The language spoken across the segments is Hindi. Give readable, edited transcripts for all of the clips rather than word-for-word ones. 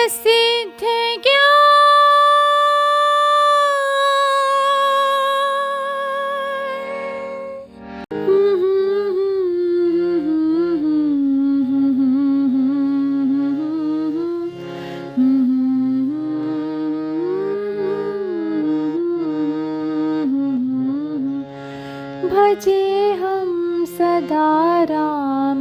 प्रसिद्ध भजेऽहं सदा राममिन्दीवराभं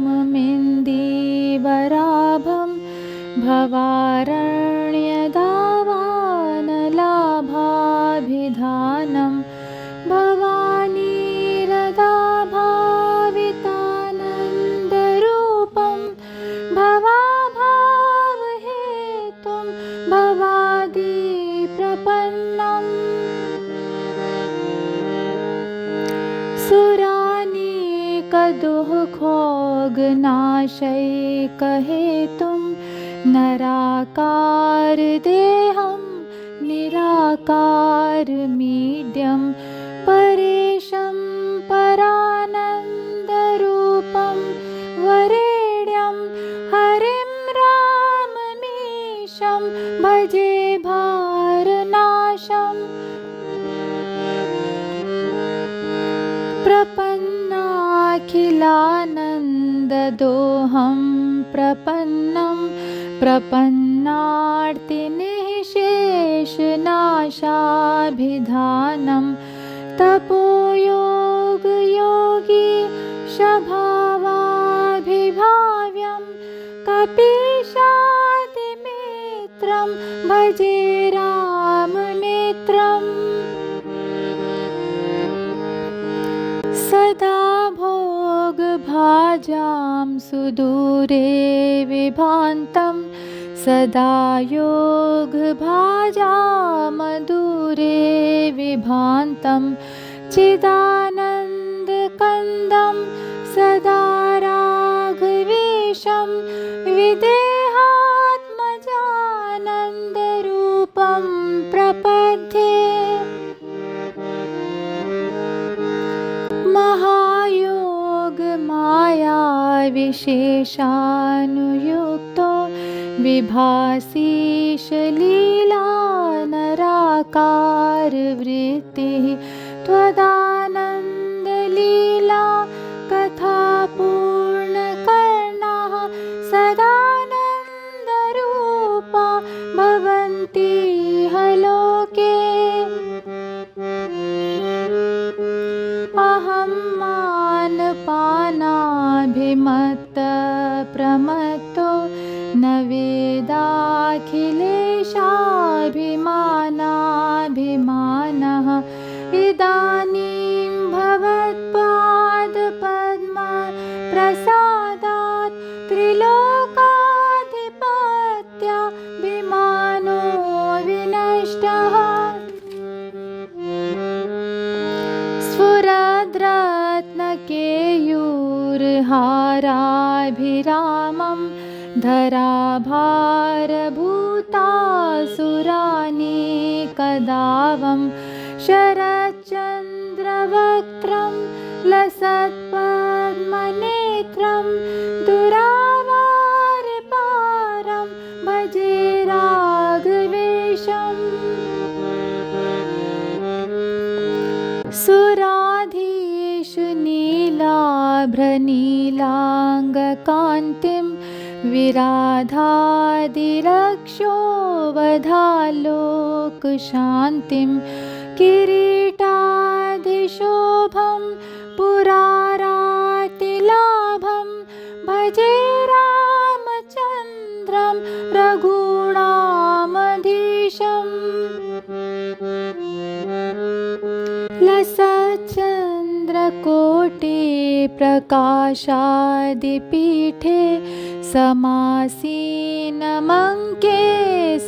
भवारण्यदावानलाभाभिधानं भवानीरदा भावितानन्दरूपं भवाभावहेतुं भवादिप्रपन्नम् सुरानीकदुःखोगनाशैकहेतुं नराकारदेहं निराकारमीड्यं परेशं परानन्दरूपं वरेण्यं हरिं राममीशं भजे भारनाशम् प्रपन्नाखिलानन्ददोहं प्रपन्नं प्रपन्नार्तिनिःशेषनाशाभिधानं तपोयोगयोगी शभावाभिभाव्यं कपीशादिमित्रं भजे रामनेत्रम् सदा भोगभाजां सुदूरे विभान्तं सदा योगभाजामदूरे विभान्तं चिदानन्दकन्दं सदा राघवेशं विदेहात्मजानन्दरूपं प्रपद्ये महायोगमायाविशेषानुयुक्तो विभासीशलीलानराकारवृत्तिः त्वदानन्दलीला कथापूर्णकर्णाः सदानन्दरूपा भवन्ति लोके अहं मानपानाभिमत्तप्रमत्तो न वेदाखिलेशाभिमानाभिमानः इदानीं भवत्पादपद्मप्रसादात् त्रिलोकाधिपत्याभिमानो विनष्टः स्फुरद्रत्नकेयूरहाराभिरामं धराभारभूतासुरानेकदावं शरच्चन्द्रवक्त्रं लसत्पद्मनेत्रं दुरावारपारं भजे राघवेशम् सुराधीश नीलाभ्रनीलाङ्गकान्तिं विराधादिरक्षोवधालोकशान्तिं किरीटादिशोभं पुरारातिलाभं भजे रामचन्द्रं रघूणामधीशम् लसच्चन्द्रकोटि प्रकाशादिपीठे समासीनमङ्के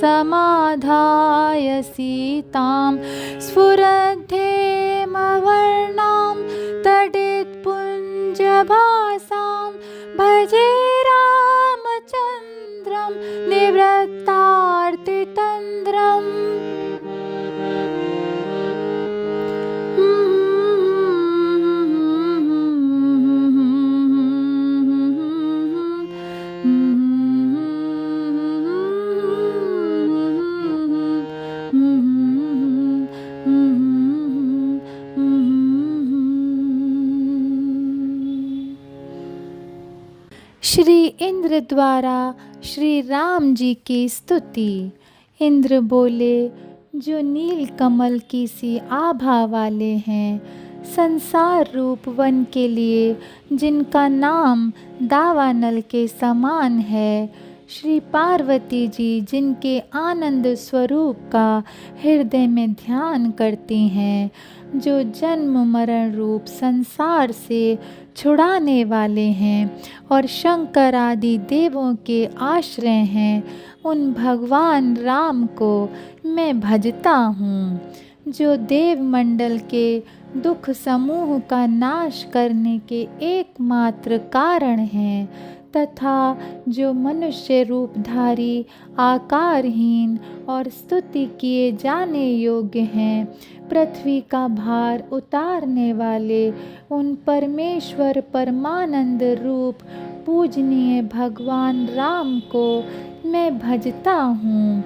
समाधाय सीतां स्फुरद्धेमवर्णां तडित्पुञ्जभासां भजे रामचन्द्रं निवृत्तार्तितन्द्रम् इंद्र द्वारा श्री राम जी की स्तुति। इंद्र बोले, जो नील कमल की सी आभा वाले हैं, संसार रूप वन के लिए जिनका नाम दावानल के समान है, श्री पार्वती जी जिनके आनंद स्वरूप का हृदय में ध्यान करती हैं, जो जन्म मरण रूप संसार से छुड़ाने वाले हैं और शंकर आदि देवों के आश्रय हैं, उन भगवान राम को मैं भजता हूँ। जो देव मंडल के दुख समूह का नाश करने के एकमात्र कारण हैं तथा जो मनुष्य रूपधारी, आकारहीन और स्तुति किए जाने योग्य हैं, पृथ्वी का भार उतारने वाले उन परमेश्वर परमानंद रूप पूजनीय भगवान राम को मैं भजता हूँ।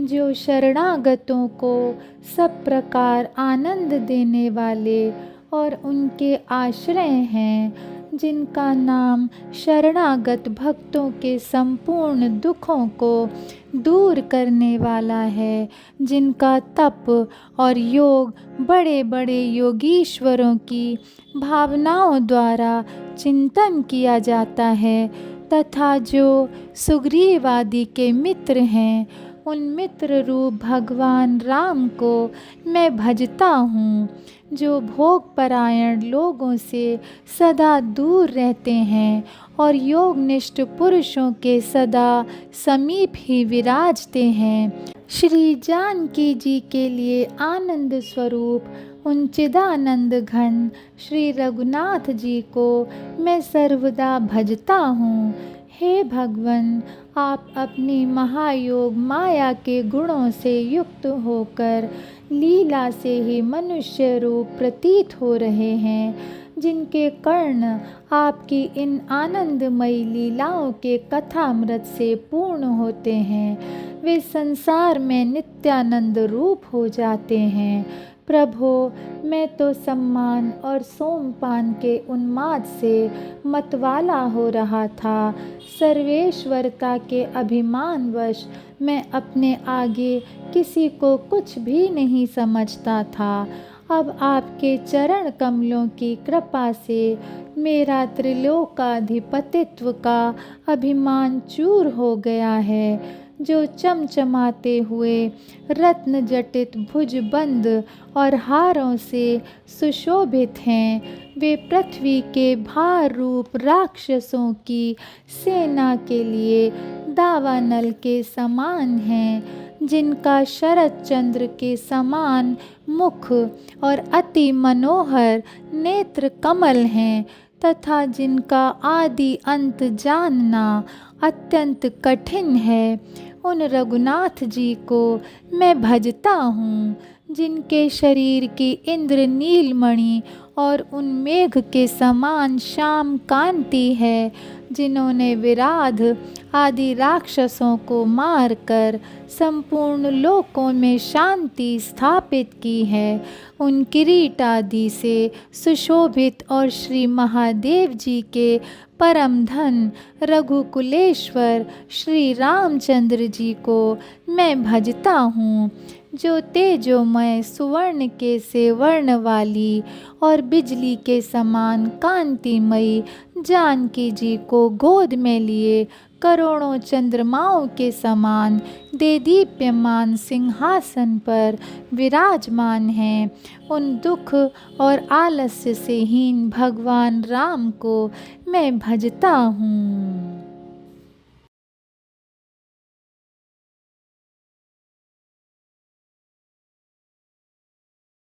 जो शरणागतों को सब प्रकार आनंद देने वाले और उनके आश्रय हैं, जिनका नाम शरणागत भक्तों के संपूर्ण दुखों को दूर करने वाला है, जिनका तप और योग बड़े बड़े योगीश्वरों की भावनाओं द्वारा चिंतन किया जाता है, तथा जो सुग्रीव आदि के मित्र हैं, उन मित्र रूप भगवान राम को मैं भजता हूँ। जो भोग परायण लोगों से सदा दूर रहते हैं और योगनिष्ठ पुरुषों के सदा समीप ही विराजते हैं, श्री जानकी जी के लिए आनंद स्वरूप उन चिदानंद घन श्री रघुनाथ जी को मैं सर्वदा भजता हूँ। हे भगवन, आप अपनी महायोग माया के गुणों से युक्त होकर लीला से ही मनुष्य रूप प्रतीत हो रहे हैं, जिनके कर्ण आपकी इन आनंदमयी लीलाओं के कथामृत से पूर्ण होते हैं, वे संसार में नित्यानंद रूप हो जाते हैं। प्रभो, मैं तो सम्मान और सोमपान के उन्माद से मतवाला हो रहा था। सर्वेश्वरता के अभिमानवश मैं अपने आगे किसी को कुछ भी नहीं समझता था। अब आपके चरण कमलों की कृपा से मेरा त्रिलोकाधिपतित्व का अभिमान चूर हो गया है। जो चमचमाते हुए रत्न जटित भुजबंद और हारों से सुशोभित हैं, वे पृथ्वी के भार रूप राक्षसों की सेना के लिए दावानल के समान हैं, जिनका शरद चंद्र के समान मुख और अति मनोहर नेत्र कमल हैं, तथा जिनका आदि अंत जानना अत्यंत कठिन है। उन रघुनाथ जी को मैं भजता हूँ, जिनके शरीर की इंद्र नीलमणि और उन मेघ के समान श्याम कांति है, जिन्होंने विराध आदि राक्षसों को मारकर संपूर्ण लोकों में शांति स्थापित की है। उन किरीट आदि से सुशोभित और श्री महादेव जी के परम धन रघुकुलेश्वर श्री रामचंद्र जी को मैं भजता हूँ, जो तेजोमय सुवर्ण के से वर्ण वाली और बिजली के समान कांतिमयी जानकी जी को गोद में लिए करोड़ों चंद्रमाओं के समान देदीप्यमान सिंहासन पर विराजमान हैं। उन दुख और आलस्य से हीन भगवान राम को मैं भजता हूँ।